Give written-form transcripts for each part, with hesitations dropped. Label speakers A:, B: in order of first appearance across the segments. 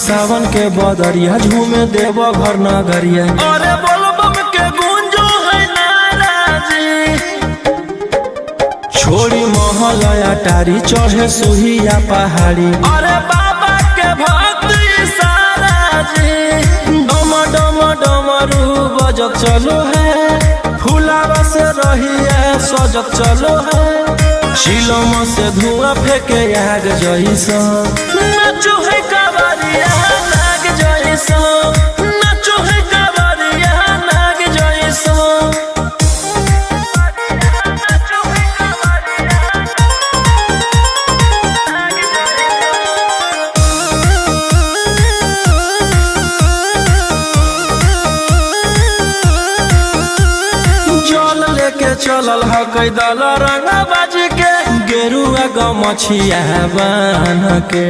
A: सावन के बदरिया झूमे देव घर नगरिया। अरे बोलबम के गूंजो है नाराजी, छोड़ी महल अटारी चढ़े सुहिया पहाड़ी। अरे बाबा के भक्त सारा जी, डम डम डमरू बजत चलो है, फुलावा से रही है सजत चलो है, चिलम से धुआं फेंके आग जैसा। नाचो है कावरिया नाग जैसा, नाचो है कावरिया नाग जैसा। जल लेके चलल है कैदल रंगा बाजी के, गेरुआ गमछिया बान के।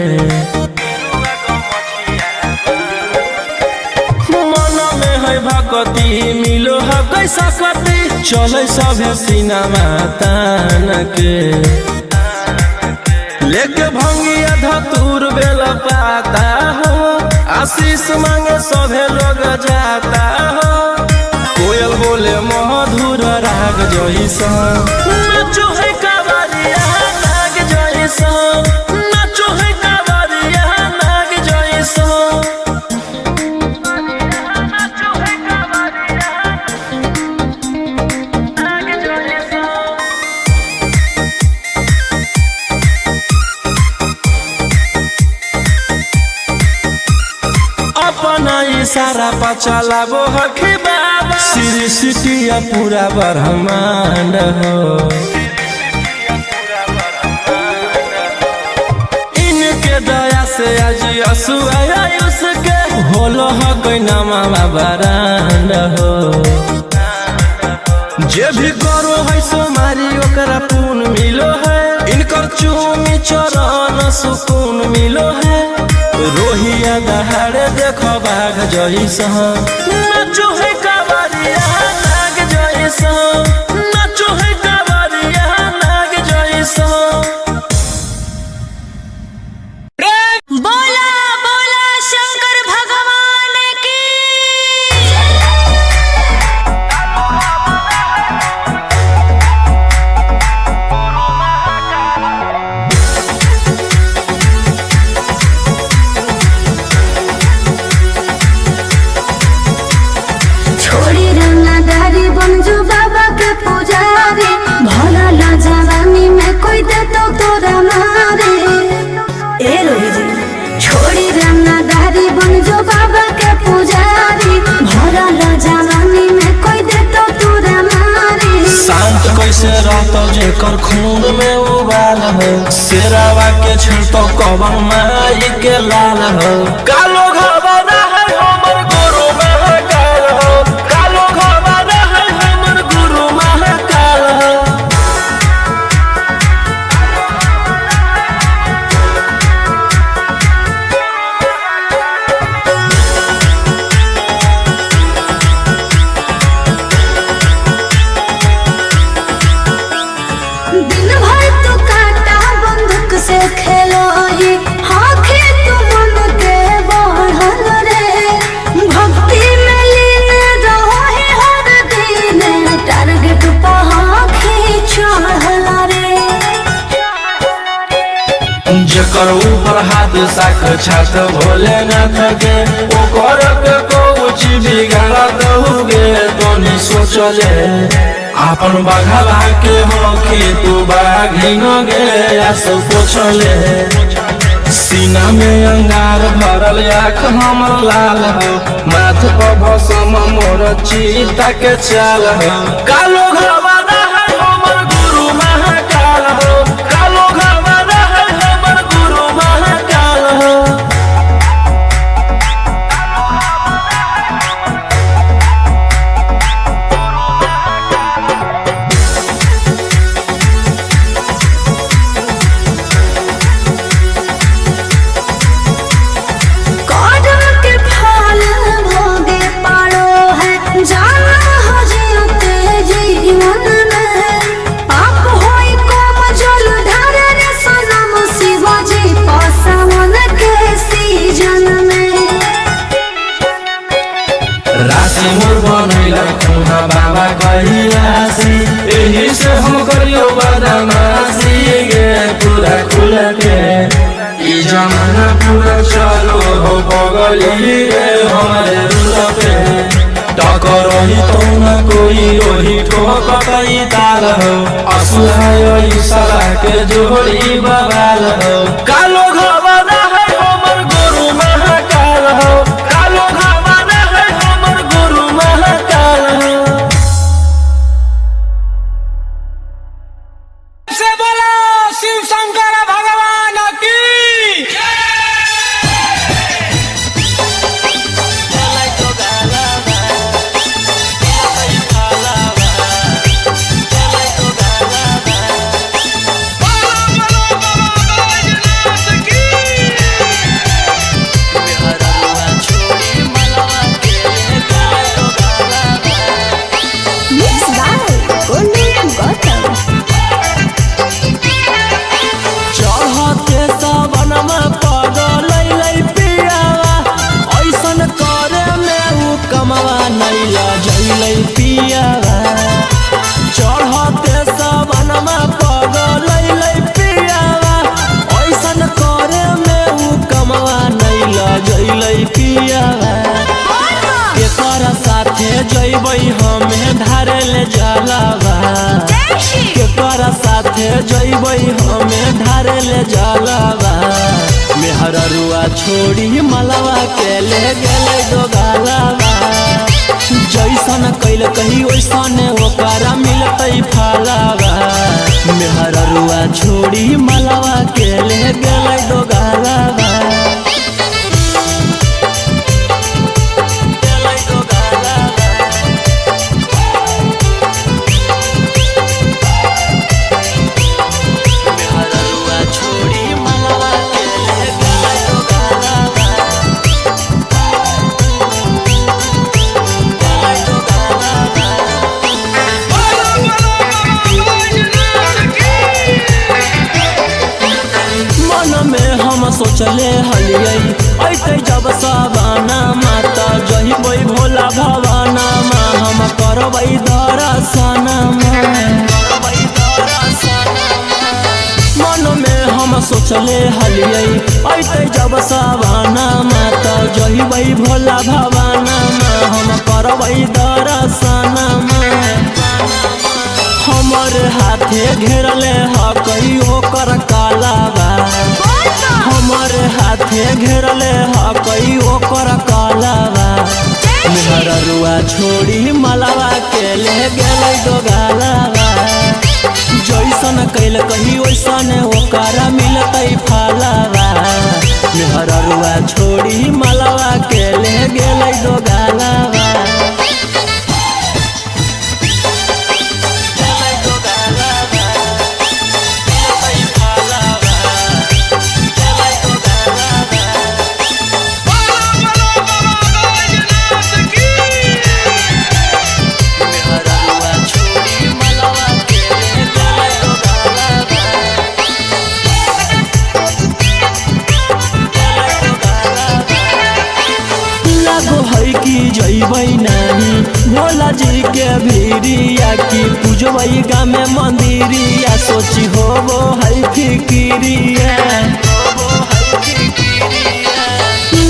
A: मन में है भक्ति मिलो है कैसा कति, चले सभे सिनेमा तान के। लेके भंगिया धतूर बेल पाता हो, आशीष मांगे सभे लोग जाता हो, कोयल बोले मधुर राग जैसा। नाचो है कावरिया नाग जैसा, नाचो है कावरिया नाग जैसा। नाचो है कावरिया नाग जैसा। अपना इशारा पर चलाबो हखी बाबा, श्री सिटिया पूरा ब्रह्मांड हो। इनके दया से आज आयुष के होलो है कोई नामा बरांड हो। जे भी करो है सोमारी ओकरा पुण्य मिलो है, इनकर चूमी चरण सुकून मिलो है, रोहिया दहाड़े देखो बाघ जैसा। नाचो है कावरिया नाग जैसा, नाचो है कावरिया नाग जैसा।
B: बोला बोला शंकर भगवान की। छोड़ी रंगदारी बंजू बाबा के पुजारी, भला ला जवानी में कोई दे तो तोरा मारे। ए रोही जी छोड़ी रंगदारी बंजू बाबा के पुजारी, भला ला जवानी में कोई दे तो तोरा मारे।
A: शांत कैसे रहतो जेकर खून में उबाल हो, शेरावा के छिड़तो कवन माई के लाल हो। कालो घबरा है हमर गुरु महाकाल हो, कालो घबरा है हमर गुरु महाकाल हो।
B: दिन भर तो काटा बंदूक से खेलो ही, आँखें तो मन के बढ़ल रे। भक्ति में लीन रहो ही हर दिन, टारगेट पर आँखें चढ़ल रे।
A: जेकर ऊपर हाथ साक्षात भोलेनाथ के, ओकर के कुछ बिगाड़त होगे तो नहीं सोचले। आपन बघला के होके तू बाघिन गे आसो पोछले। सीना में अंगार भरल आँख हमर लाल हो, माथ पर भसम मोर चीता के चाल हो। कालो घबरा है हमर गुरु महाकाल हो, कालो घबरा है हमर गुरु महाकाल हो।
B: कौन के फल भोगे पारो है, जाना हो जियो ते जीवन
A: पगली रे हमारे दिल पे टकरही तो न कोई ओही ठोकतई ताल हो असुहाय साला के जोड़ी बवाल हो कालो घावाना है हमर गुरु महाकाल हो कालो घावाना है हमर गुरु महाकाल हो
C: से बोलो शिव शंकर भगवान की चढ़ते सबनमा पगलै पियावा ऐसन करे में उ कमवा नहीं लजैलै पियावा केकरा साथे जइबै हमें धारे ले जलावा केकरा साथे जइबै हमें धारे ले जलावा मेहररुआ छोड़ी मलवा के ले गेलै दोगालावा जैसन कैल कही वैसन ओकरा मिलतै फलावा मेहररुआ छोड़ी मलवा के ले गेलै दोगालावा सोचले हलियै ऐते जब सवाना माता जहिबै भोला भवाना मा हम करबै दर्शन मन में हम सोचले हलियै ऐते जब सवाना माता जहिबै भोला भवाना मा हम करबै दर्शन हमर हाथे घेरले हकई ओकर कालावा हमर हाथे घेरले हकई ओकर कालावा मेहररुआ छोड़ी मलवा के ले गेलै दोगालावा जैसन कैल कही वैसन ओकरा मिलतै फलावा मेहररुआ छोड़ी मलवा के ले गेलै दोगालावा जइबै नानी भोला जी के भीरिया की पूजबै गाँव में मंदिरिया सोची होबो है फिकिरिया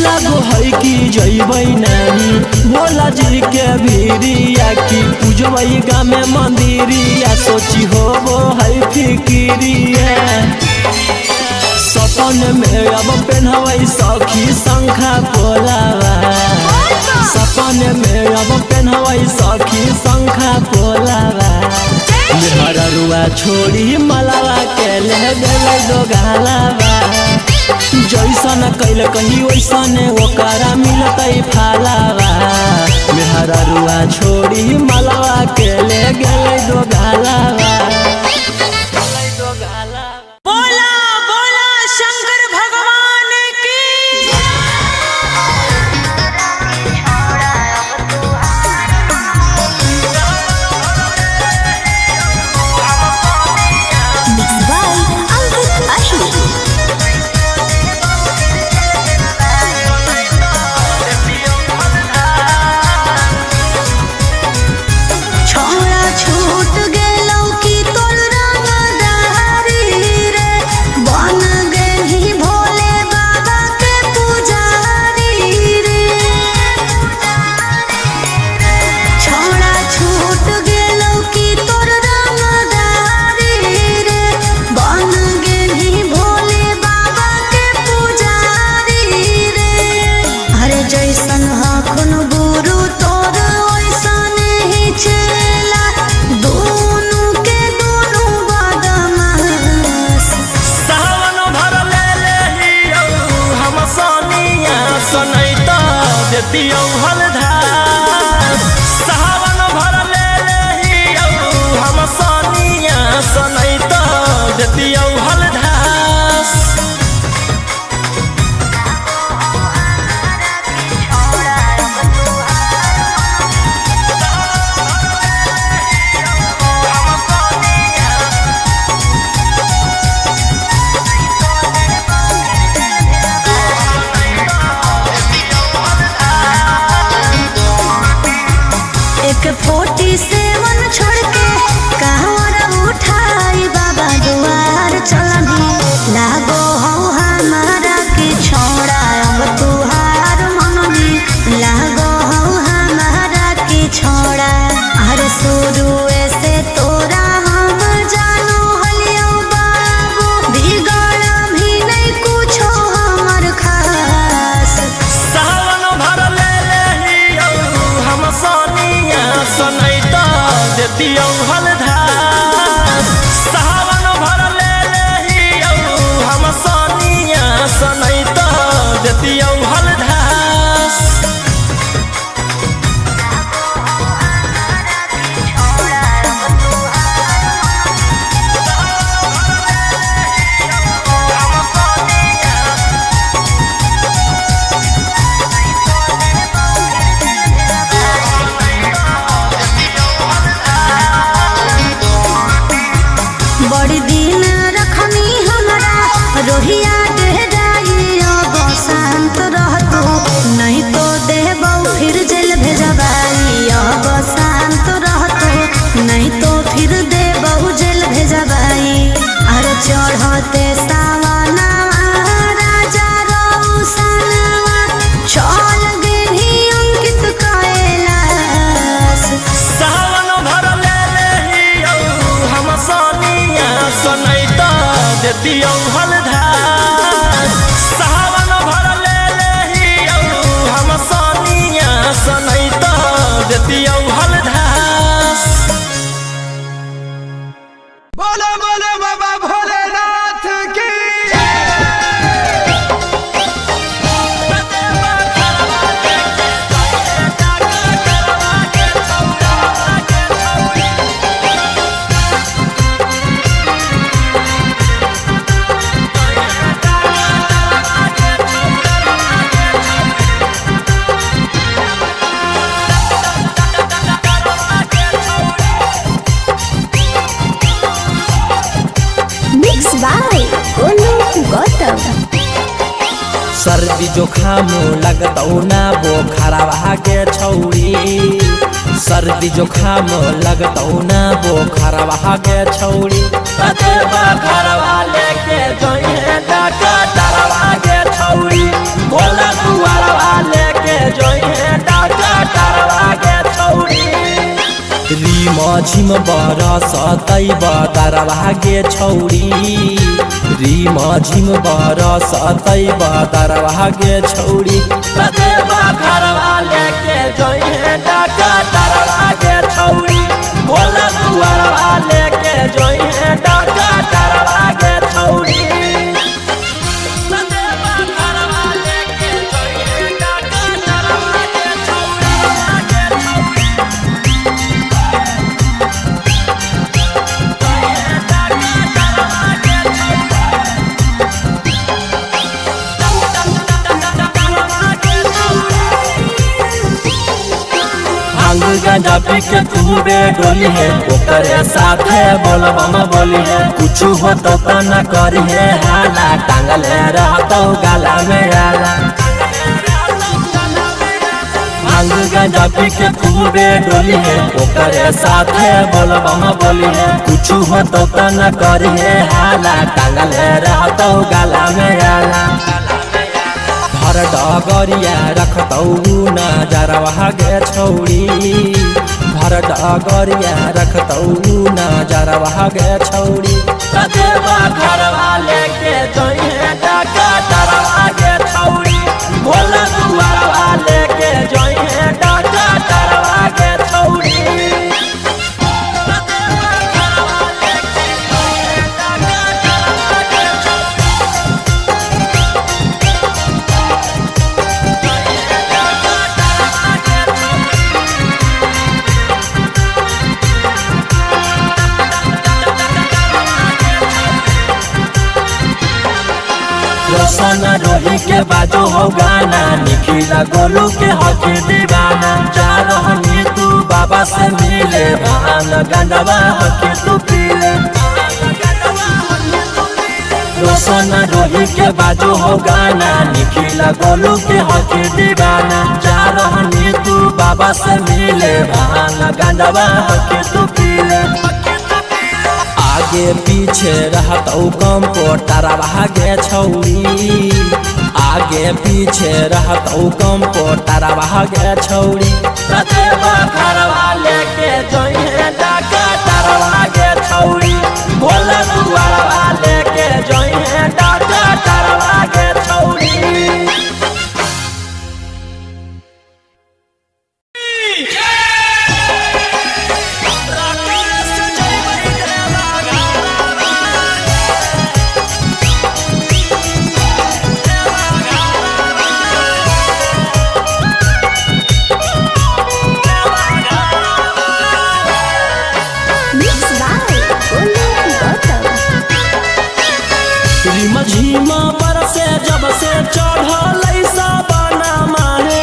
C: लागो है कि जइबै नानी भोला जी के भीरिया की पूजबै गाँव में मंदिरिया सोची होबो है फिकिरिया सपन में अब पहनबै सखी शंखा पोलावा सपन में अब पहनबै सखी शंखा पोलावा मेहररुआ छोड़ी मलवा के ले गेलै दोगालावा जैसन कैल कही वैसन ओकरा मिलतै फलावा मेहररुआ छोड़ी मलवा के ले गेलै दोगालावा
B: जैसन हखुन गुरु तोर वैसन ही चेला दोनों के दोनों बदमाश।
C: सावन भर ले हियो हम सोनिया सनैता देतियौ हलधार। सावन भर ले हियो हम सोनिया सनैता देतियौ हलधार।
B: एक 47 छोड़ के कहवर उठाई बाबा दुआर चलनी लागो हो हमारा की छोड़ा अब तुहार मननी लागो हो हमारा की छोड़ा। अरे शुरू से तोरा हम जानो हलियो बाबू बिगड़ भी नहीं कुछो हमर खास।
C: सावन भर ले हियो हम सोनिया सनैता देतियौ हलधार। सावन भर ले हियो हम सोनिया सनैता देतियौ हलधार।
B: बड़ी दिन रखनी हमरा रोहिया डेराई अब शांत रहतू नहीं तो देबौ फिर जेल भेजबाई। अब शांत रहतू नहीं तो फिर देबौ जेल भेजबाई। अरे चढ़ते सावना राजा रौसनवा चल गेली अंकित कैलाश।
C: सावन भर ले हियो हम सोनिया सनैता देतियौ हलधार। सावन भर ले हियो हम सोनिया सनैता देतियौ हलधार।
D: बोलो बोलो बाबा भोलेनाथ की
B: मिक्स बाय गोलू गौतम।
C: सर्दी जुखाम लगतौ ना बोखरवा के छौरी। सर्दी जुखाम लगतौ ना बोखरवा के छौरी। घरवा लेके जोइहे डॉक्टरवा के छौरी। भोला दुआरवा लेके जोइहे डॉक्टरवा के छौरी। रीम झिम बरसतै बदरवा के छौरी। रीम झिम बरसतै बदरवा के छौरी। घरवा लेके जोइहे डॉक्टरवा के छौरी। भोला दुआरवा लेके जोइहे डॉक्टरवा के छौरी। गांजा पी के खूबे डोली है ओकरे साथे बोलबम बोली है। कुछ हो तो न करी है हाला टांगले रहतो गाला में आला। भांग गांजा पी के खूबे डोली है ओकरे साथे बोलबम बोली है। कुछ हो तो न करी है हाला टांगले रहतो गाला में आला। हर डगरिया रखतौ नजरवा गे छौरी। भर डगरिया रखतौ नजरवा गे छौरी। घरवा लेके जोइहे डॉक्टरवा गे छौरी। भोला दुआरवा रोशन रोही के बाजो हो गाना, निखिला गोलू के हक दीवाना। जा रहनी तू बाबा से मिले, भान गंडवा हक तू पीले। रोशन रोही के बाजो हो गाना, निखिला गोलू के हक दीवाना। जा रहनी तू बाबा से मिले, भान गंडवा हक तू पीले। आगे पीछे रहत कम पोटारा भागे छौरी, आगे पीछे रहत कम पोटारा भागे छौरी। ततेबा घरवा लेके जइहे डाका तारवा गे छौरी, भोला दुआरवा लेके जइहे डाका तारवा गे छौरी। झीमा बरसे जब से चढ़ल साबना माहे,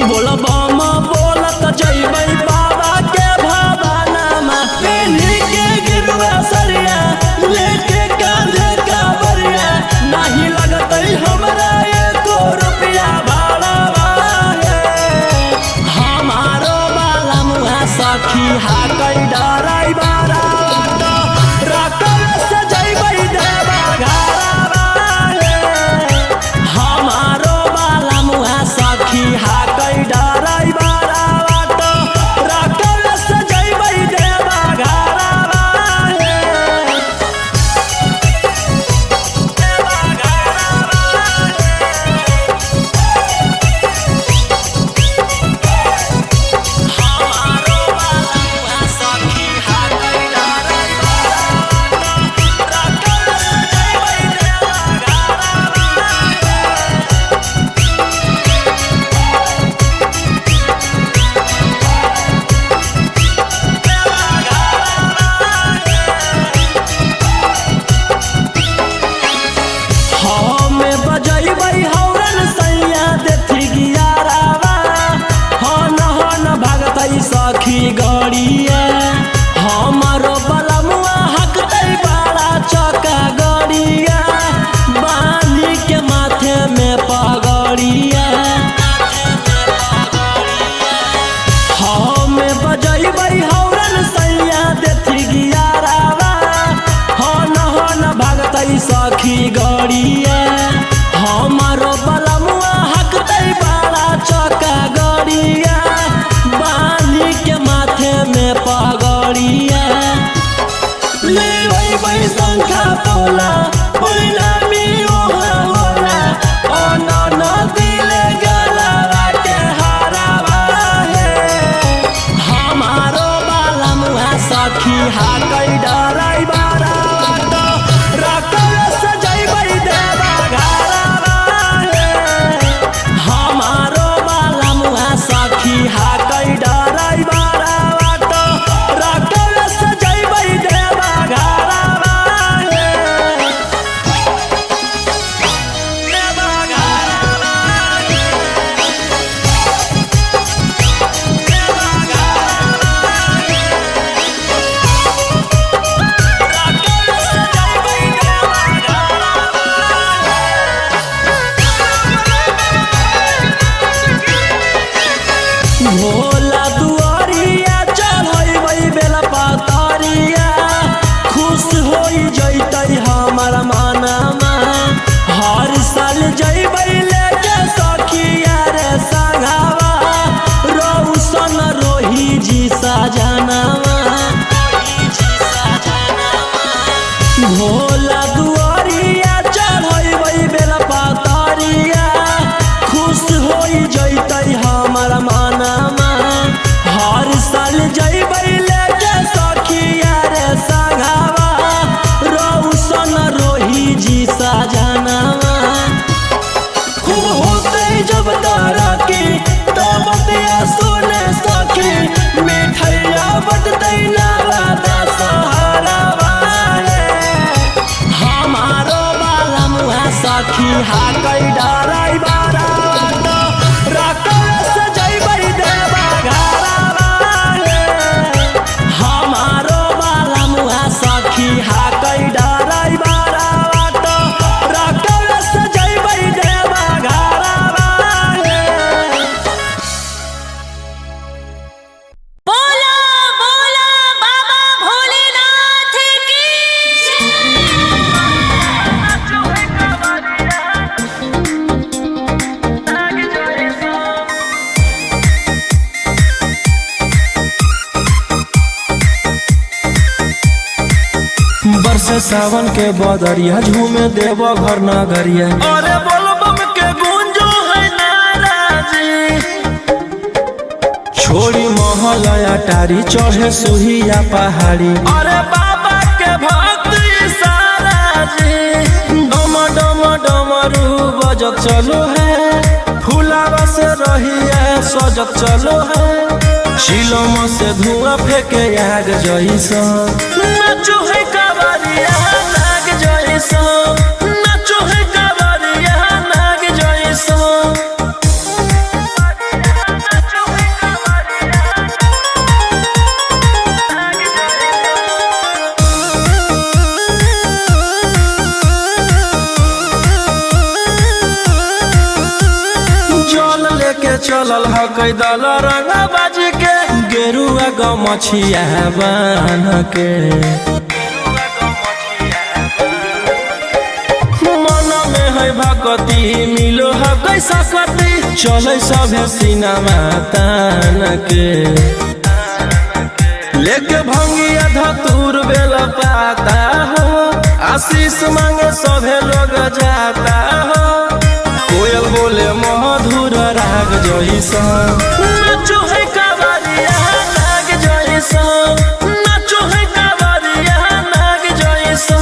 C: बोलबम बोलत जइबै बाबा के भवाना मा। पेन्ही के गिरुआ सरिया लेके कांधे कावरिया, नाही लगतै हमरा एको रुपया भाड़ा बाहे। हमारो बाला मुहा सखी हाकै डराई बारा, राकल से जइबै देवा घरा। सखी हाकै डराई बारा बाटो, राकल से जइबै देवा घरा। सखी गड़िया हमारो बलमुआ हकतै बड़ा चका गड़िया, बांधी के माथे में पगड़िया। हमें बजैबै हौरन सैया देथी गियारावा, हन भागतै सखी गड़िया। हमारो बलमुआ हकतै बड़ा चका गड़िया, बांधी के माथे में पगड़िया। लेबै शंखा पोला पहिला मियो होला, अनन दिले गलवा के हरावा हे। हमारो बाला मुहा सखी हाकै डराई बारा, राकल से जइबै देवा घरवा हे। हमारो बाला मुहा सखी हाकै डराई बारा, राकल से जइबै देवा घरवा हे। देवा घरवा हे, देवा घरवा हे। राकल से जइबै देवा घरवा हे। भोला दुआरिया चढ़ैबै बेला पतरिया, खुश होई जइतै हमर मनमा। हर साल जइबै लेके सखिया रे संगवा, रोशन रोही जी सजनवा। भोला दुआरिया चढ़ैबै बेला पतरिया, खुश होई जइतै हमर मनमा। सावन के बदरिया झूमे देव घर नगरिया।
A: अरे बोलबम के गूंजो है नाराजी,
C: छोड़ी महल अटारी चढ़े सुहिया पहाड़ी।
A: अरे बाबा के भक्त सारा जी,
C: डम डम डमरू बजत चलो है, फुलावा से रहिया सजत चलो है। शिलम से धुआं फेंके आग जैसा,
A: नाचो है कावरिया नाग जैसा, नाचो है कावरिया नाग जैसा।
C: जल लेके चलल ह कैदल रंगा बाज के, गेरुआ गमछिया बान के। मन में है भक्ति मिलो है कैसा कति, चले सभे सिनेमा तान के। लेके भंगिया धतूर बेल पाता हो, आशीष मांगे सभे लोग जाता हो। कोयल बोले मधुर राग जैसा,
A: नाचो है कावरिया नाग जैसा, नाचो है कावरिया नाग जैसा।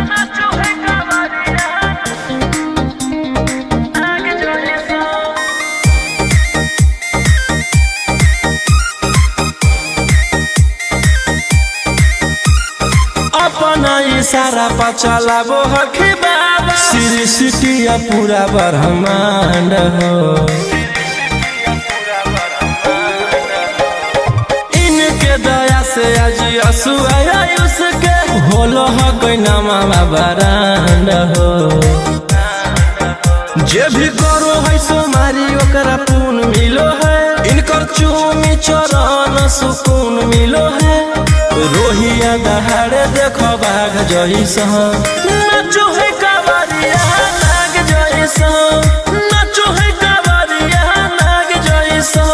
A: नाचो है कावरिया नाग जैसा।
C: अपना इशारा पर चलाबो हखी बाबा, श्री सिटिया पूरा ब्रह्मांड हो। इनके दया से आज असुआ उसके, होलो ह कोई नामा बरांड हो। जे भी करो है सोमारी ओकरा पुण्य मिलो है, इनकर चूमी चरण सुकून मिलो है। रोहिया दहाड़े देखो बाघ जैसा,
A: नाचो है कावरिया नाग जैसा, नाचो है कावरिया नाग जैसा।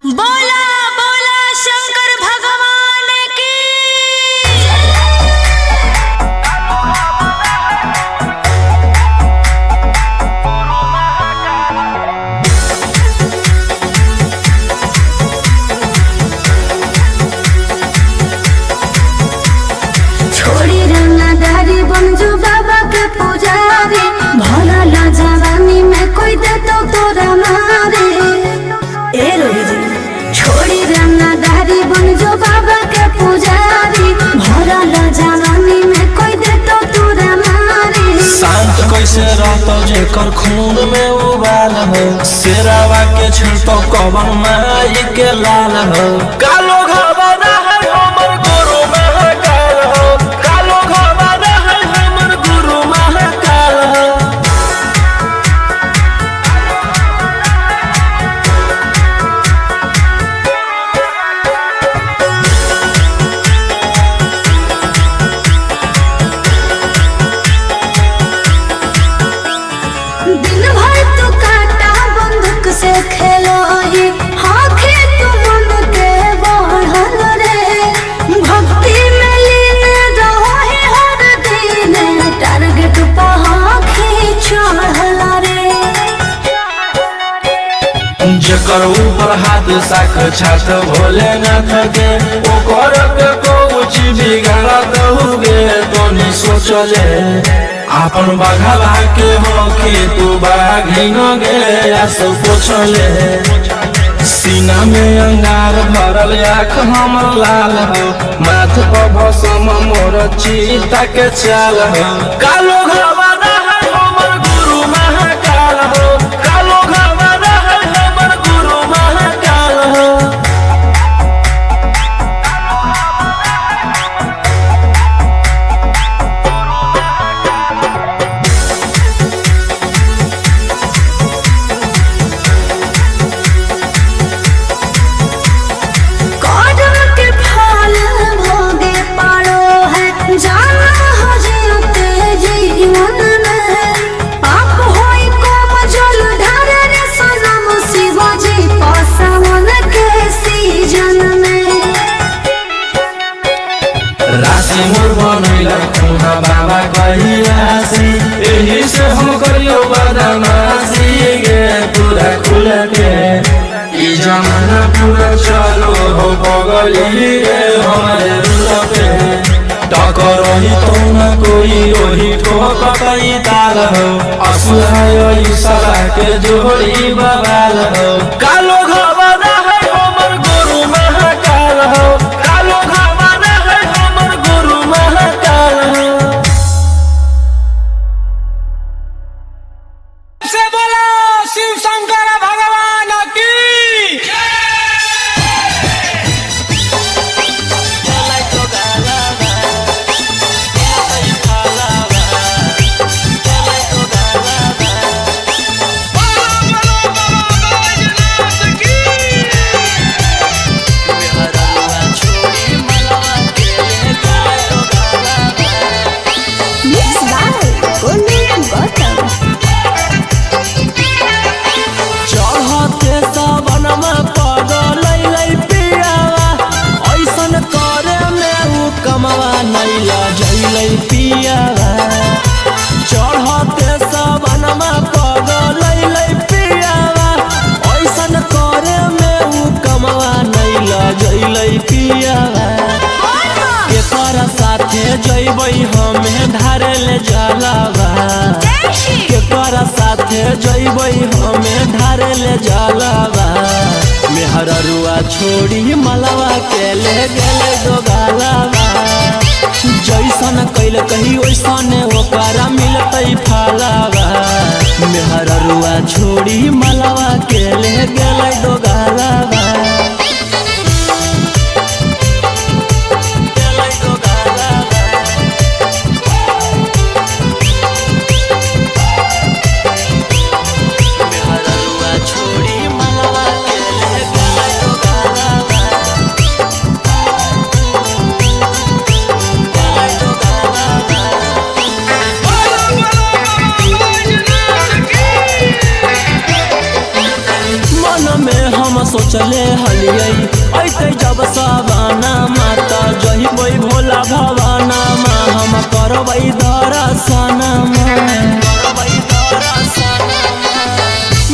B: बोला बोला शंकर भगवान की। छोड़ी रंगदारी बन जो बाबा के पुजारी, भला ला जवानी में कोई दे तो तोरा मारे। ए रोही जी, छोड़ी रंगदारी बन जो बाबा के पुजारी, भला ला जवानी में कोई दे तो तोरा मारे।
C: शांत कैसे रहतो जेकर खून में उबाल हो, शेरावा के छिड़तो कवन माई के लाल हो। कालो घबरा है हमर गुरु महाकाल हो, कालो घबरा है हमर गुरु महाकाल हो।
B: दिन भर तू काटा बंदूक से खेलो ही, हाँ खेत मन के बढ़ल रे। भक्ति में लीन रहो ही हर दिन, टारगेट पर आँखें चढ़ल रे।
C: जेकर ऊपर हाथ साख छात भोलेनाथ के, ओकर के कुछ बिगाड़त हुए तो नहीं सोचले। आपन बघला के हो कि तू बाघिन गे आस पोछले। सीना में अंगार भरल आँख हमर लाल हो, माथ पर भसम मोर चीता के चाल हो। कालो घबरा है हमर गुरु महाकाल हो, कालो घबरा है हमर गुरु महाकाल हो।
B: कदम के फल भोगे पड़ो है, जाना हो जीते जीवन
A: के ई जमाना पूरा चलो हो बगली रे हमारे रूल पे टकरही तो न कोई रोही ठोकई ताल हो असुहाय सला के जोड़ी बवाल हो कालो घबरा है हमर गुरु महाकाल हो कालो घबरा है हमर गुरु महाकाल हो
D: से बोला शिव शंकर भगवान की
B: Mixed by Golden Bottom.
C: चढ़ते सावनमा पगलै पियावा ऐसन करे में उ कमवा नैला जैलै पियावा चढ़ते सावनमा पगलै पियावा ऐसन करे में उ कमवा नैला जैलै पियावा केकरा साथे जैबै हमे ढारे ले जलावा केकरा साथे जैबै हमे ढारे ले जलावा मेहररुआ छोड़ी मलवा के ले गेले दोगालावा जैसन कैल कही वैसने ओकरा मिलतै फालावा मेहररुआ छोड़ी मलवा के ले गेले दोगालावा सोचले हलियै ऐते जब सवाना माता जहिबै भोला भवाना मा हम करबै दर्शन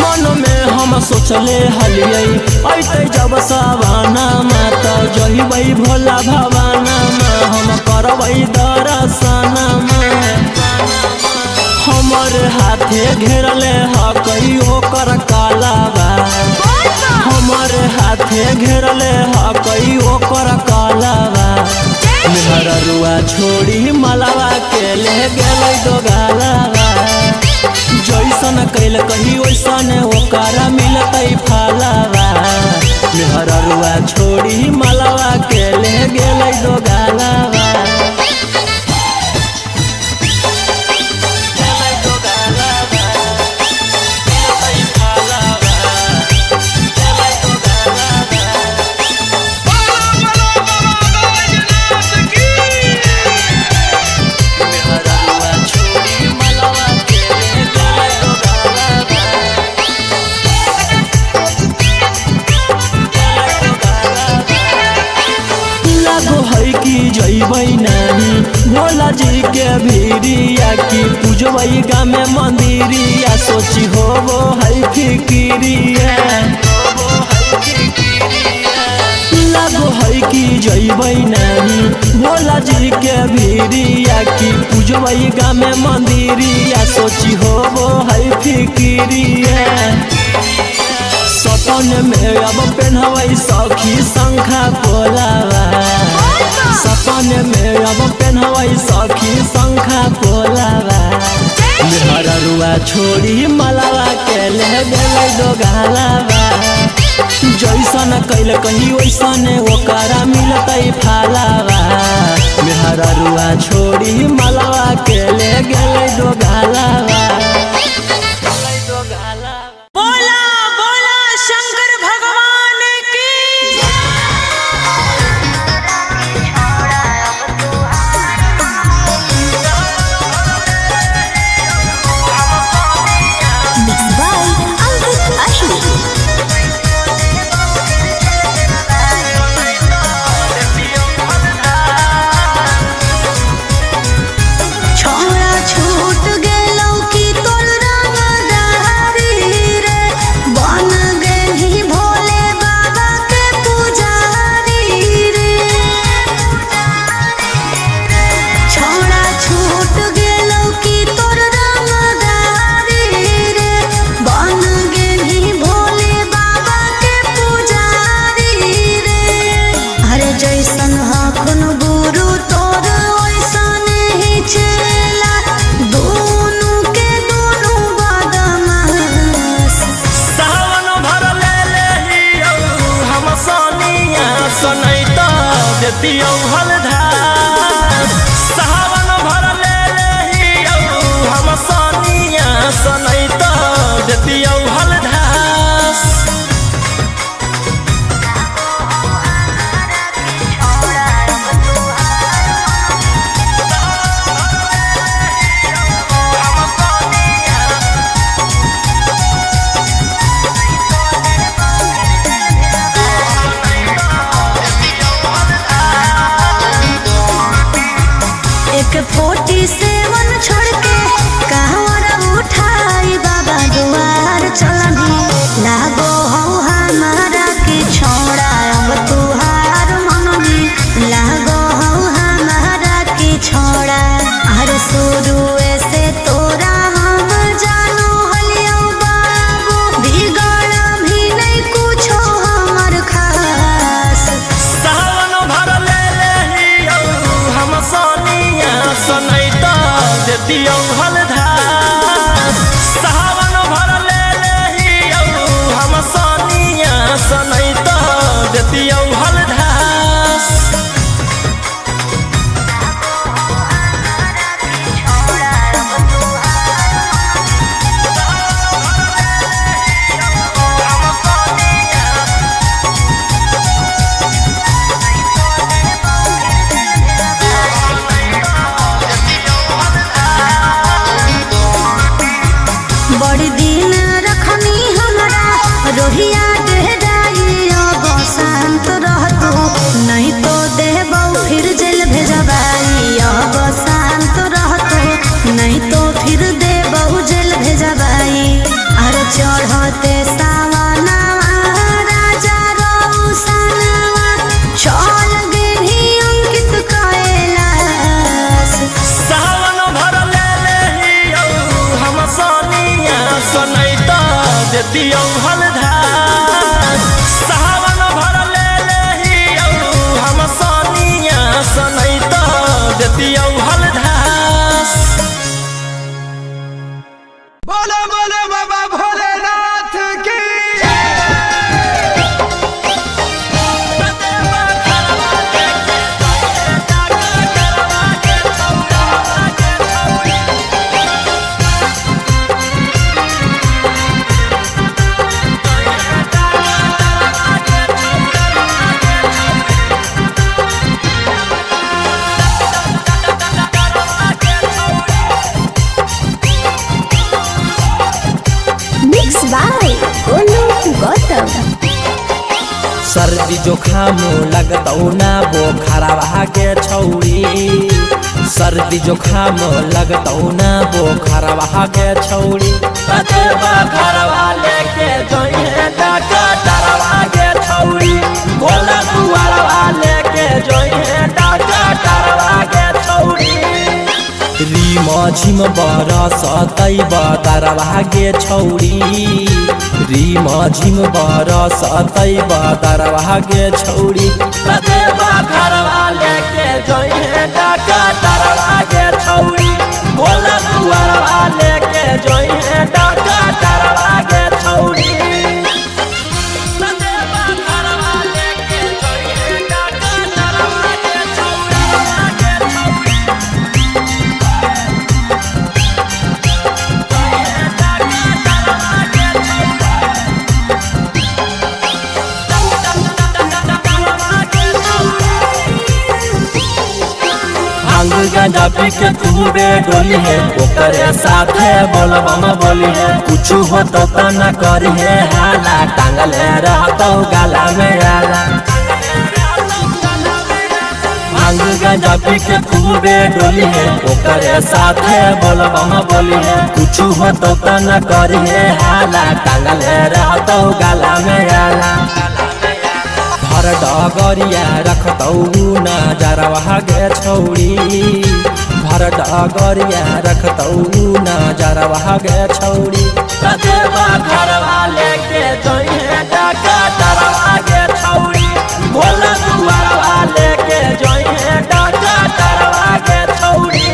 C: मन में हम सोचले हलियै ऐते जब सवाना माता जहिबै भोला भवाना मा हम करबै दर्शन हमर हाथे घेरले ह कहियो कर कालावा हमर हाथे घेरले ह कहियो कर कालावा मेहररुआ छोड़ी मलवा के ले गेलै दोगालावा जैसन कैल कही वैसन ओकरा मिलतै फालावा मेहररुआ छोड़ी मलवा के ले गेलै दोगालावा जैबै नानी भोला जी के भीरिया की पूजबै गामे मंदिरिया सोची होबो है फिकिरिया लागो है कि जैबै नानी भोला जी के भीरिया की पूजबै गामे मंदिरिया सोची होबो है फिकिरिया सपन में अब पेन्हबै सखी शंखा पोलावा सपन में अब पेन्हबै सखी शंखा पोलावा मेहररुआ छोड़ी मलवा के ले गेलै दोगालावा जैसन कैल कही वैसने ओकरा मिलतै फालावा मेहररुआ छोड़ी मलवा के ले गेलै दोगालावा
B: छोड़ा छूट गेलौ कि
C: देतियौ हलधास सावन भर ले लेहियौ हम सनिया सनैत देतियौ हलधास
B: एक 47 छोड़ के कहवरा उठाई बाबा दुआर चलनी लागो हो हमारा के छोड़ा अब तुहार मननी लागो हो हमारा के छोड़ा हर शुरू से तोरा हम जानो हलियो बाबू बिगड़ भी नहीं कुछो हमर खास
C: सावन भर ले लेहियौ हम सनिया सनैत देतियौ हलधास सावन भर ले लेहियौ हम सनिया सनैत देतियौ हलधास
B: बड़ी दिन रखनी हमरा रोहिया डेराई अब शांत रहतू नहीं तो देबौ फिर जेल भेजबाई अब शांत रहतू नहीं तो फिर देबौ जेल भेजबाई अरे चढ़ते सावना राजा रौसनवा चल गेली अंकित कैलाश
C: सावन भर ले लेहियौ हम सनिया सनैत देतियौ हलधास सावन भर ले लेहियौ हम सनिया सनैत देतियौ हलधास
D: बोलो बोलो बाबा भोलेनाथ की
B: मिक्स बाय गोलू गौतम
C: सर्दी जोखाम लगतौ ना बोखरवा के छौड़ी सर्दी जोखाम लगतौ ना बोखरवा के छौड़ी कतेबा घरवा लेके जोइहे डॉक्टरवा के छौड़ी भोला दुआरवा लेके जोइहे डॉक्टरवा के छौड़ी रीम झिम बरसतै बदरवा गे छौड़ी रीम झिम बरसतै बदरवा गे छौड़ी कतेबा घरवा लेके जोइहे डॉक्टरवा गे छौड़ी भोला दुआरवा लेके जोइहे डॉक्टरवा गे छौड़ी कतेबा घरवा लेके जोइहे डॉक्टरवा गे छौड़ी भांग गांजा पी के खूबे डोली है ओकरे साथे बोलबम बोली है कुछ हो तो न करी है हाला टांगले रहतो गाला में आला भांग गांजा पी के खूबे डोली है ओकरे साथे बोलबम बोली है कुछ हो तो न करी है हाला टांगले रहतो गाला में आला भर डगरिया रखतौ नजरवा गे छौड़ी भर डगरिया रखतौ नजरवा गे छौड़ी कतेबा घरवा लेके जोइहे डॉक्टरवा गे छौड़ी भोला दुआरवा लेके जोइहे डॉक्टरवा गे छौड़ी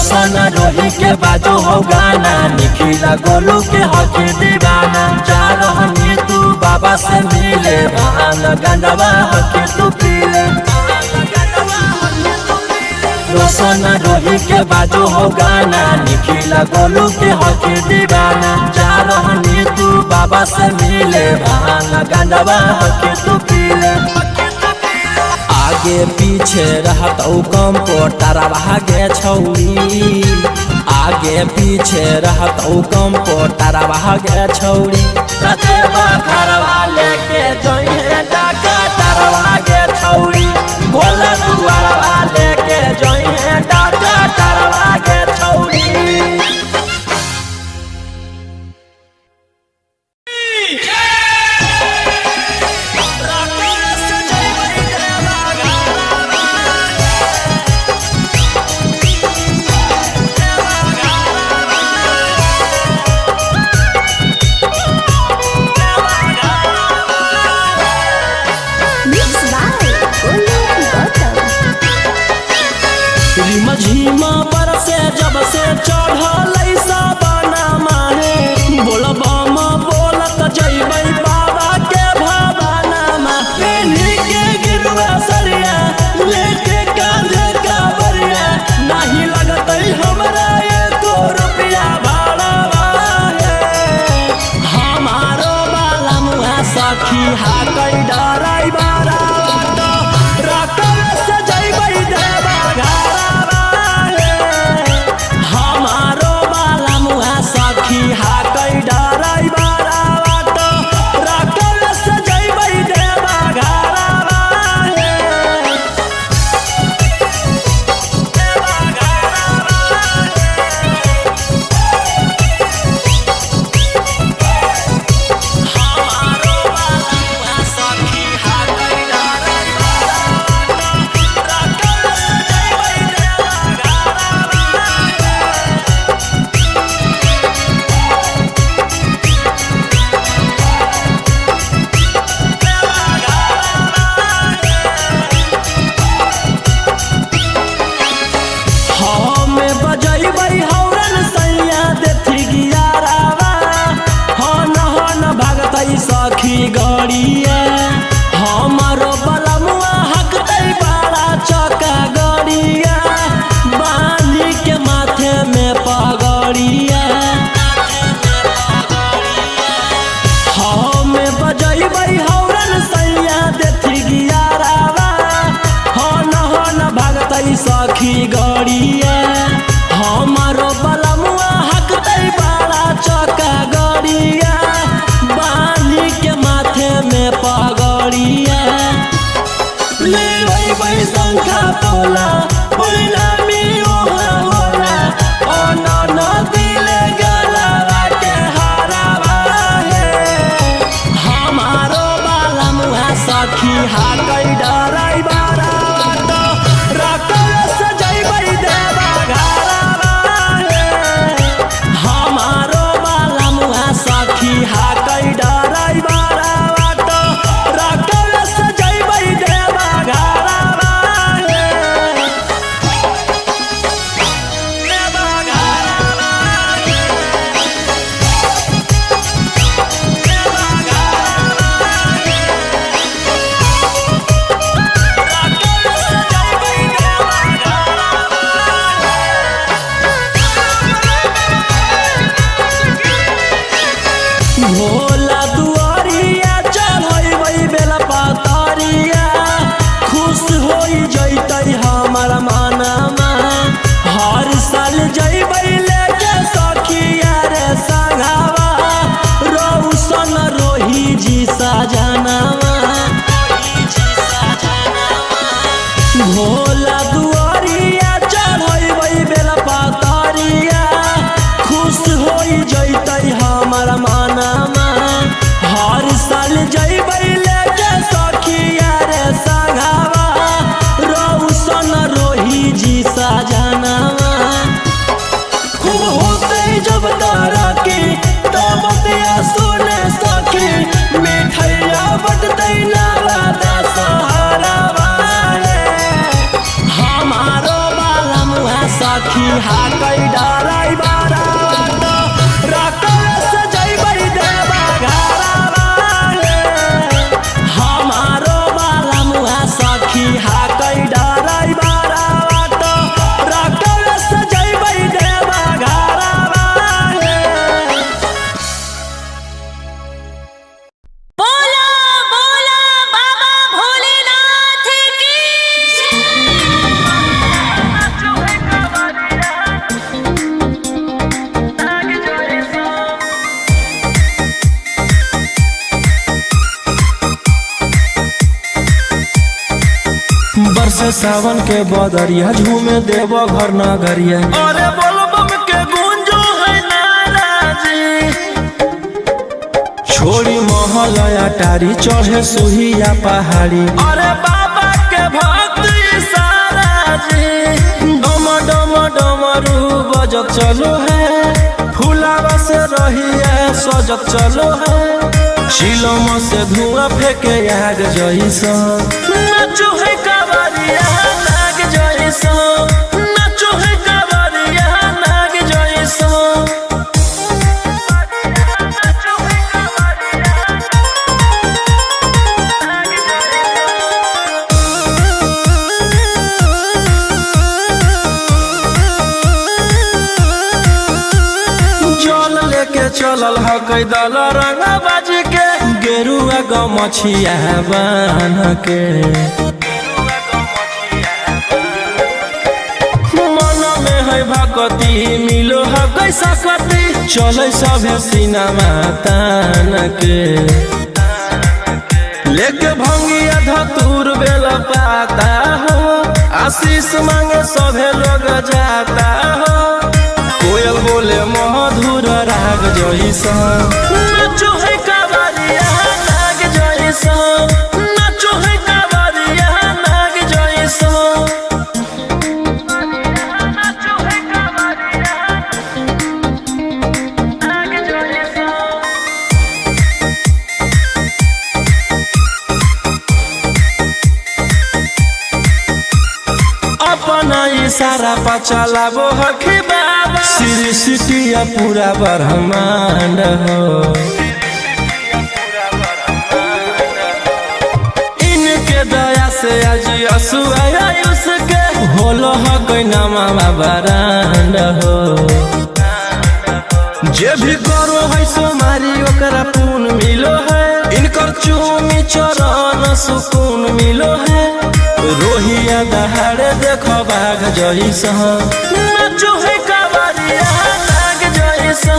C: रोशन रोही के बाजो हो गाना, निखिला गोलू के हकी दीवाना। जा रहनी तू बाबा से मिले, भान गंडवा हकी तू पीले। रोशन रोही के बाजो हो गाना, निखिला गोलू के हकी दीवाना। जा रहनी तू बाबा से मिले, भान गंडवा हकी तू पीले। आगे पीछे रहत कम पोटारा भागे छौरी, आगे पीछे रहत कम पोटारा भागे छौरी। रतेवा घरवा लेके जइहे डाका तारवा गे छौरी, भोला दुआरवा लेके जइहे डाका तारवा गे छौरी। झीमा बरसे जब से चढ़ल साबना माहे, बोलबम बोलत जइबै बाबा के भवाना मा। पेन्ही के गिरुआ सरिया लेके कांधे कावरिया, नहीं लगतै हमरा एको रुपया भाड़ा है। हमारो बाला मुआ सखी हाकै डराई बारा, रकम से जइबै देवा घरा। हाकै डराई बारा बात, रकम से जइबै देवा घरवा हे। देवा घरवा हमारो बाला सखी हाकै डराई बारा बात, रकम से जइबै देवा घरवा सखी गड़िया। हमारो बलमुआ हकतै बड़ा चौका गड़िया, बांधी के माथे में पगड़िया। हमें बजैबै हौरन सैया देथी गियारावा, हन भागतै सखी गड़िया। हमारो बलमुआ हकतै बड़ा चौका गड़िया, बांधी के माथे में पगड़िया। लेबै शंखा पोला परिणामी ओहा होला, अन दिले गलवा के हरावा हे। हमारो बाला मुआ सखी हाकै डराई बारा, रकम से जइबै देवा घरवा हे। हमारो बाला मुआ सखी हाकै डराई बारा, रकम से जइबै देवा घरवा हे। देवा घरवा हे। देवा घरवा हे। रकम से जइबै देवा घरवा हे। भोला दुआरिया चढ़ैबै बेला पातरिया, खुश होई जइतै हमर मनमा। हर साल जइबै लेके सखिया रे संगवा, रोशन रोही जी सजनवा। भोला दुआरिया चढ़ैबै बेला पातरिया, खुश होई जइतै हमर मनमा। हर साल जइबै लेके सखिया रे संगवा, रोशन रोही जी सजनवा। खूब होतै जब तरक्की तब बतिया सुने सखी, मिठैया बटतै नवा दशहरावा हे। हा कई डराई बारा रकस जइबै देवा घरवा हमारो बाला मुआ सखी हा कई डराई बारा रकस जइबै देवा घरवा।
B: बोला बोला बाबा भोलेनाथ की
A: बरसे सावन के बदरिया झूमे देव घर नगरिया अरे बोलो बम के गूंजो है नाराजी छोड़ी महल अटारी चढ़े सुहिया पहाड़ी अरे बाबा के भक्त सारा जी डम डम डमरू बजत चलो है फुलावा से रहिया सजत चलो है शिलम से धुआं फेंके आग जैसा नाचो है कावरिया नाग जैसा नाचो है कावरिया नाग जैसा। जल लेके चलल ह कैदल रंगा बाजी के गेरुआ गमछिया बान के मन में है भगती मिलो है कैसा कती चले सभे सिनेमा तान के लेके भंगिया धतूर बेल पाता हो आशीष मांगे सभे लोग जाता हो कोयल बोले मधुर राग जैसा नाचो है कावरिया नाग जैसा नाचो है कावरिया नाग जैसा। अपना इशारा पर चलाबो हखी बाबा श्री सिटिया पूरा ब्रह्मांड हो इनके दया से आज आयुष के होलो ह कोई नामा बरांड हो जे भी करो है सोमारी ओकरा पुण्य मिलो है इनकर चूमी चरण सुकून मिलो है रोहिया दहाड़े देखो बाघ जैसा नाचो है कावरिया नाग जैसा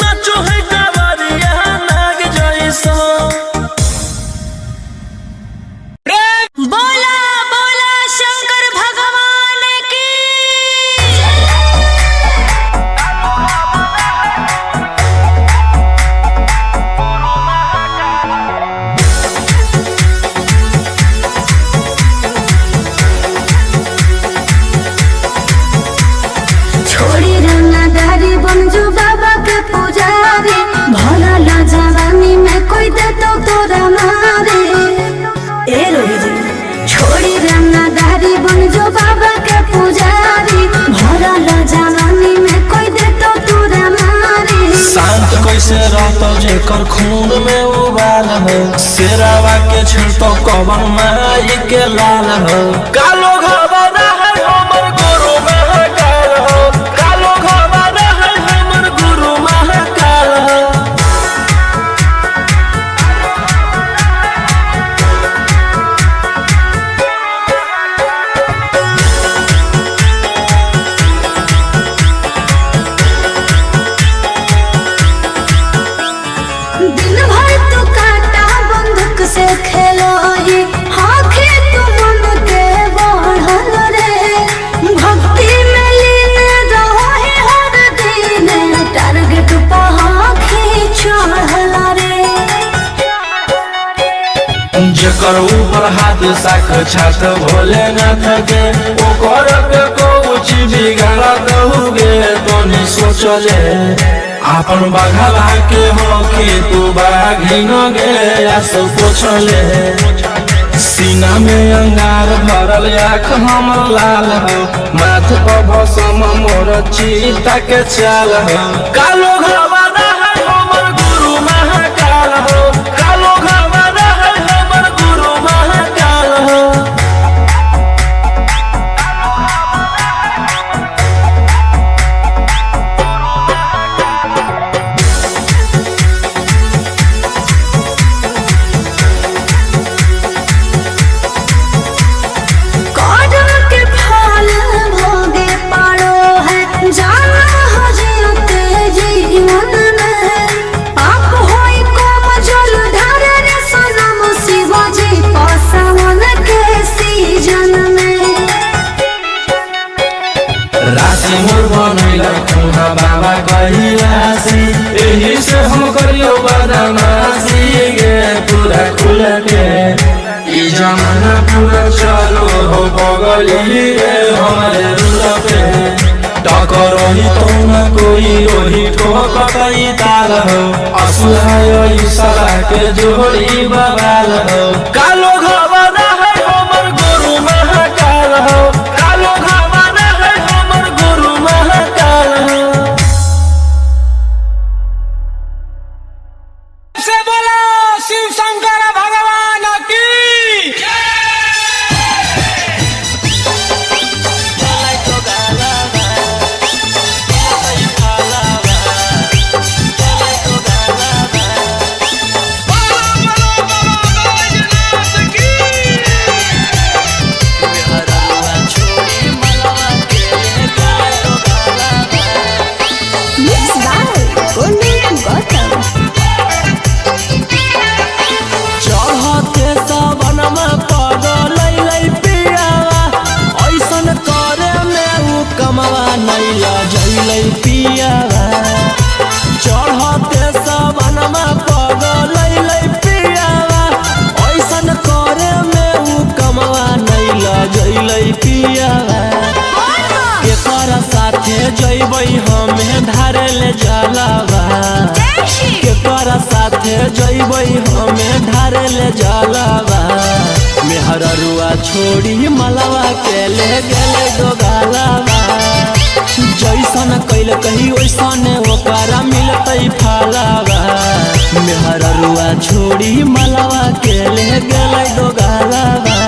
A: नाचो है कावरिया नाग जैसा।
B: बोला बोला शंकर भगवान की छोड़ी रंगदारी बन जो बाबा के पुजारी भला ला जवानी में कोई दे तो तोरा मारे ए रोही जी छोड़ी रंगदारी बन जो बाबा के पुजारी भला ला जवानी में कोई दे तो तोरा मारे
A: शांत कैसे रहतो जेकर खून में उबाल हो शेरावा के छिड़तो कवन माई के लाल हो कालो घबरा है हमर गुरु महाकाल हो कालो घबरा है हमर गुरु महाकाल हो।
B: दिन भर तो काटा बंदूक से खेलो ही आँखें तो मन के बढ़ल रे भक्ति में लीन रहो ही हर दिन टारगेट पर आँखें चढ़ल रे
A: जेकर ऊपर हाथ साख छात भोलेनाथ के ओकर के कुछ बिगाड़ दहुगे तोनी सोचले आपन बघला के हो कि तू बाघिन गे आस पोछले सीना में अंगार भरल आँख हमर लाल हो, माथ पर भसम मोर चीता के चाल हो। कालो घरवाना है हमर गुरु महाकाल हो, कालो घरवाना है हमर गुरु महाकाल हो। राशि मोर बनैला खुना बाबा कहिलासी, एही से हम करियो बदमाशी गे पूरा खुल के। ई जमाना पूरा चलो हो बगली रे हमारे रुल पे, टकरही तो न कोई ओही ठोकई ताल हो। असुहाय ईशा के जोड़ी बवाल हो, कालो घरवाना है हमर गुरु महाकाल हो, कालो घरवाना है हमर गुरु महाकाल हो।
D: से बोलो शिव शंकर भगवान की
C: चढ़ते सबनमा पगलै पियावा, ऐसन करे में उ कमवा नैला जैलै पियावा। केकरा साथे जैबै हमे धारे ले जलावा, केकरा साथे जैबै हमे धारे ले जलावा। मेहररुआ छोड़ी मलवा के ले गेले डोगालावा, जैसन कैल कही वैसन ओकरा मिलतै फलावा। मेहररुआ छोड़ी मलवा के ले गेलै डोगालावा।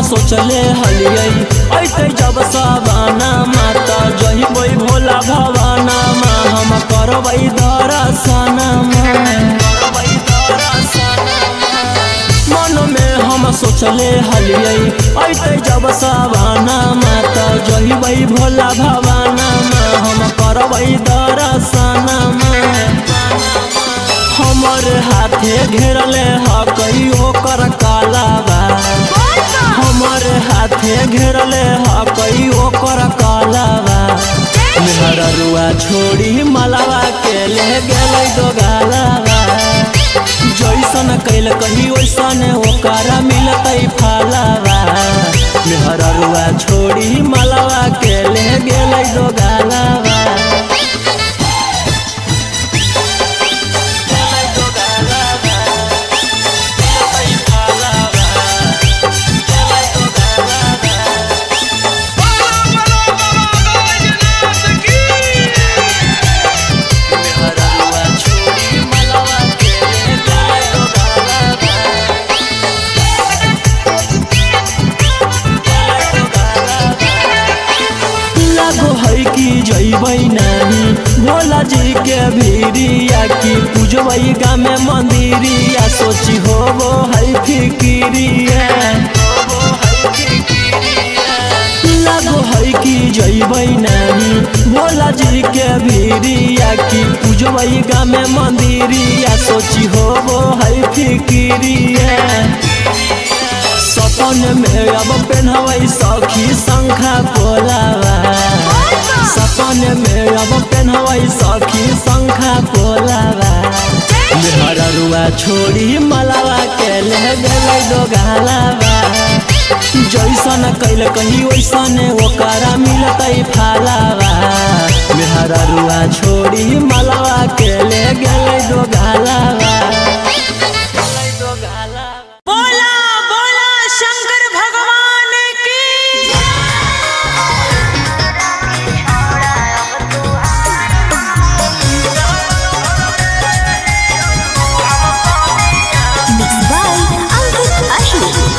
C: सोचले हलियै ऐते जब सवाना माता जहिबै भोला भवाना मा, हम करबै दर्शना मन में हम सोचले हलियै ऐते जब सवाना माता जहिबै भोला भवाना मा, हम करबै दर्शना। हमर हाथे घेरले हकई ओकर कालावा, हमर हाथे घेरले हकई ओकर कालावा। मेहररुआ छोड़ी मलवा के ले गेलै डोगालावा, जैसन कैल कही वैसन ओकरा मिलतै फलावा। मेहररुआ छोड़ी मलवा के ले गेलै डोगालावा। जैबै नानी भोला जी के भीरिया, की पूजबै गामे मंदिरिया, सोची होबो है फिकिरिया। लागो है कि जैबै नानी भोला जी के भीरिया, की पूजबै गामे मंदिरिया, सोची होबो है फिकिरिया। सपन में अब पेन्हवै सखी शंखा पोलावा सपन में अब पेन्हवै सखी शंखा पोलावा मेहररुआ छोड़ी मलावा के ले गेलै दो गालावा जैसन कैल कही वैसन ओकरा मिलतै फालावा मेहररुआ छोड़ी मलावा के ले गेलै दो गालावा
D: बोला बोला शंकर भगवान की
B: Mixed by Ankit Ashmi.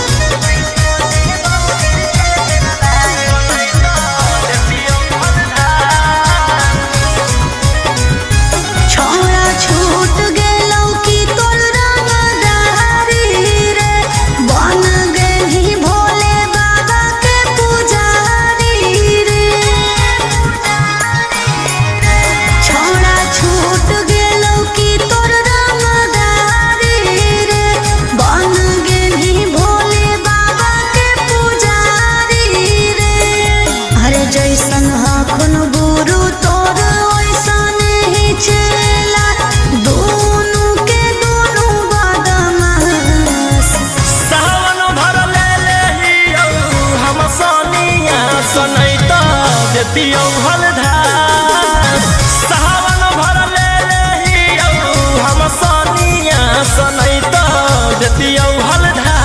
B: छोड़ा छूट गेलौ कि तोर रंगदारी रे बन गेली भोले बाबा के पुजारी रे छोड़ा छूट गेलौ कि तोर रंगदारी रे बन गेली भोले बाबा के पुजारी रे अरे जैसन हखन गुरु तोर वैसन ही चला दोनों के दोनों बदमाश
C: सावन भर ले लेहियौ हम सोनिया सनैता देतियौ हलधार सावन भर ले लेहियौ हम सोनिया सनैता देतियौ हलधार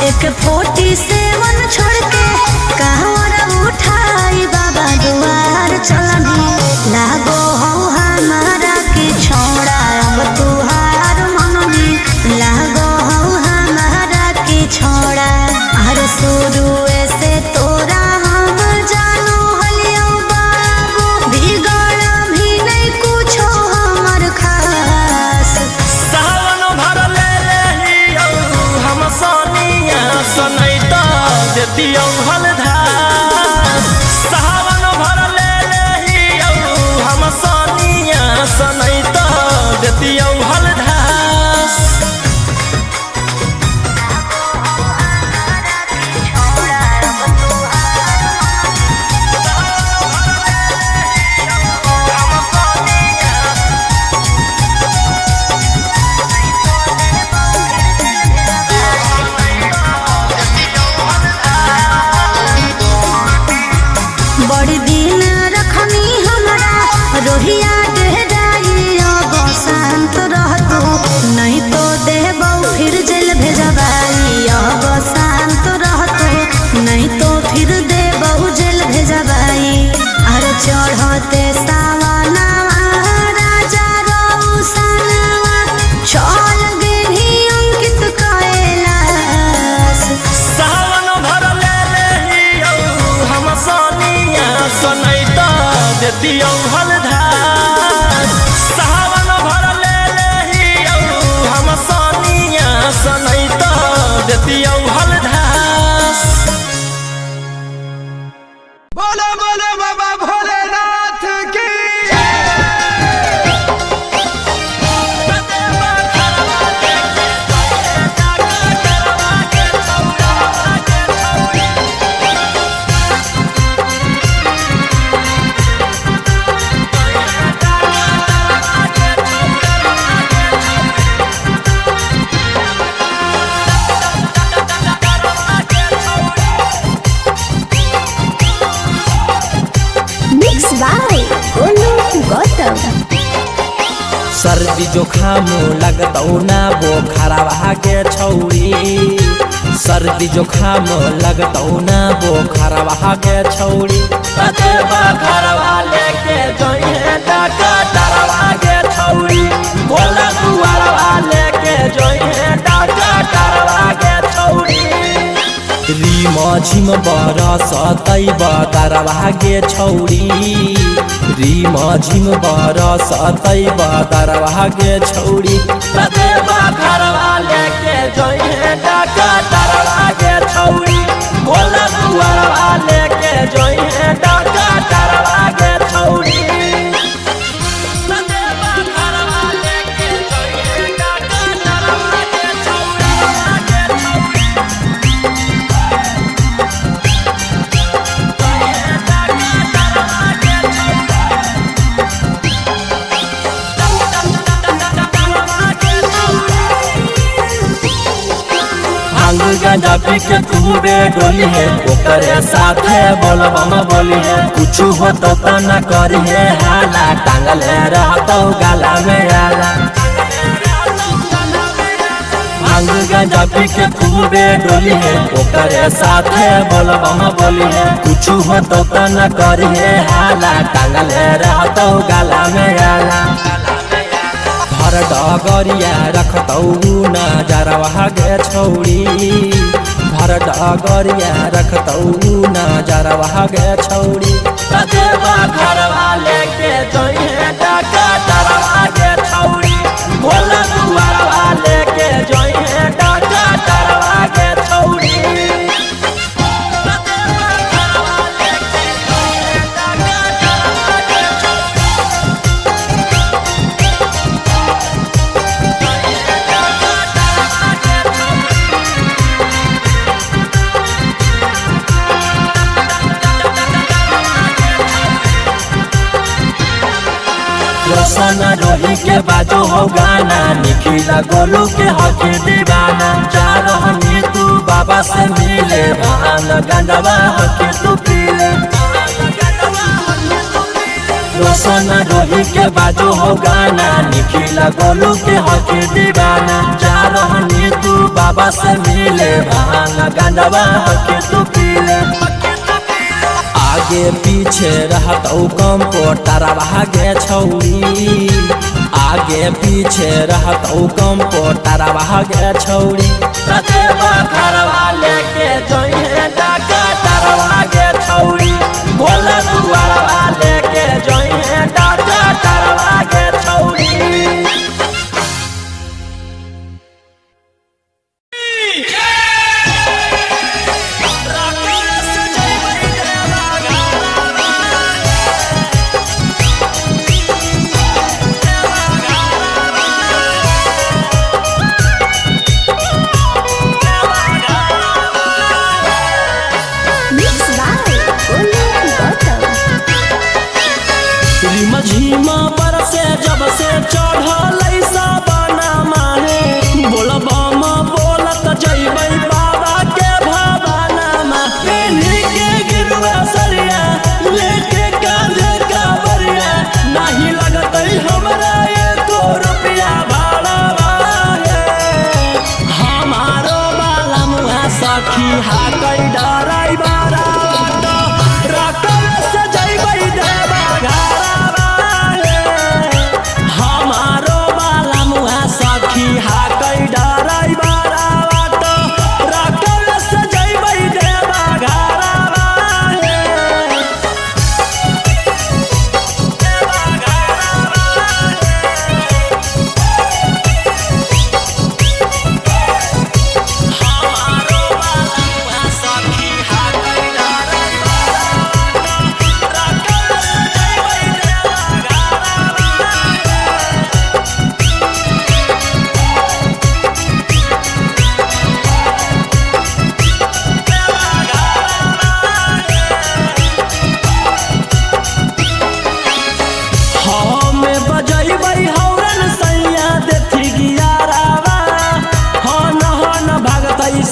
B: एक 47 छोड़ के कहवर उठाई बाबा दुआर चलनी लागो हो हमारा की छोड़ा अब तुहार मननी लागो हो हमारा की छोड़ा हर शुरू से तोरा हम जानो हलियो बाबू बिगड़ भी नहीं कुछो हमर खास
C: सावन भर ले लेहियौ हम सोनिया सनैता देतियौ हलधार सावन भर ले लेहियौ हम सोनिया सनैता देतियौ हलधार
B: बड़ी दिन रखनी हमरा रोहिया डेराई अब शांत रहतू नहीं तो देबौ फिर जेल भेजबाई अब शांत रहतू नहीं तो फिर देबौ जेल भेजबाई अरे चढ़ते सावनवा राजा रौसनवा चल गेली अंकित कैलाश
C: सावन भर ले लेहियौ हम सोनिया सनैता देतियौ हलधार सावन भर ले लेहियौ हम सोनिया सनैता देतियौ हलधार
D: बोलो बोलो बाबा भोलेनाथ की
B: Mixed by Golu Gautam.
C: सर्दी जोखाम लगतौ ना बोखरवा के छौरी सर्दी जोखाम लगतौ ना बोखरवा के छौरी घरवा लेके जोइहे डॉक्टरवा के छौरी बोला दुआरवा लेके जोइहे डॉक्टरवा के छौरी रिम झिम बरसतै बदरवा के छौरी रीमा झिम बरसतै बदरवा गे छौरी देवा घरवा लेके जइहे डाका डरवा गे छौरी भोला दुआरवा लेके जइहे डाका डरवा गे छौरी गांजा पी के खूबे डोली है ओकरे साथे बोलबम बोली है कुछ हो तो न करी है हाला टांगले रहतो गाला में आला भांग गांजा पी के खूबे डोली है ओकरे साथे बोलबम बोली है कुछ हो तो न करी है हाला टांगले रहतो गाला में आला भर डगरिया रखतौ नजरवा गे छौरी भर डगरिया रखतौ नजरवा गे छौरी देवा घरवा लेके जइहे डाका डरवा गे छौरी भोला दुआरवा लेके जइहे डाका डरवा गे छौरी रोशन रोही के बाजो हो गाना निखिला गोलू के हके दीवाना जा रहनी तू बाबा से मिले भान गंडवा हके तू पीले रोशन रोही के बाजो हो गाना निखिला गोलू के हके दीवाना जा रहनी तू बाबा से मिले भान गंडवा हके तू पीले आगे पीछे रहतौ कंप्यूटरवा गे छौरी आगे पीछे रहतौ कंप्यूटरवा गे छौरी देवा घरवा लेके जइहे डाका डरवा गे छौरी भोला दुआरवा लेके जइहे डाका डरवा गे छौरी झीमा बरसे जब से चढ़ल साबना माहे बोलबम बोलत जइबै बाबा के भवाना माहे के गिरवा सरिया लेके कांधे कावरिया नहीं लगतै हमरा एको रुपया भाड़ा हमारो बाला मुहा सखी हाकै डराई बारा रकम से जइबै देवा सखी हाकै डराई बारा रकम से जइबै देवा घरवा हमारो बाला सखी हाकै डराई बारा रकम से जइबै देवा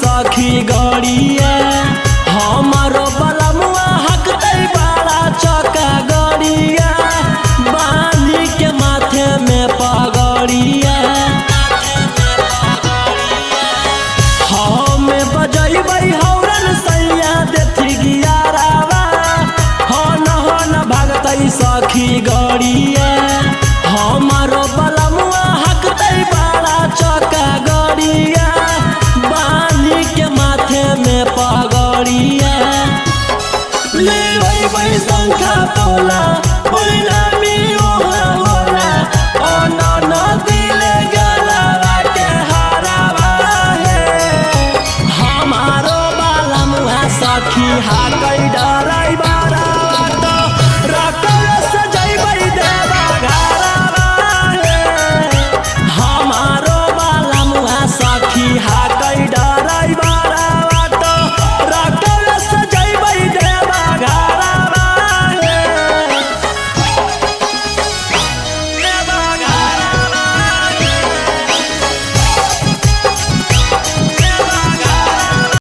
C: सखी गड़िया हमारो बलमुआ हकतै बड़ा चौका गड़िया बांधी के माथे में पगड़िया हमें बजैबै हौरन सैया देथी गियारावा हन हन भागतै सखी गड़िया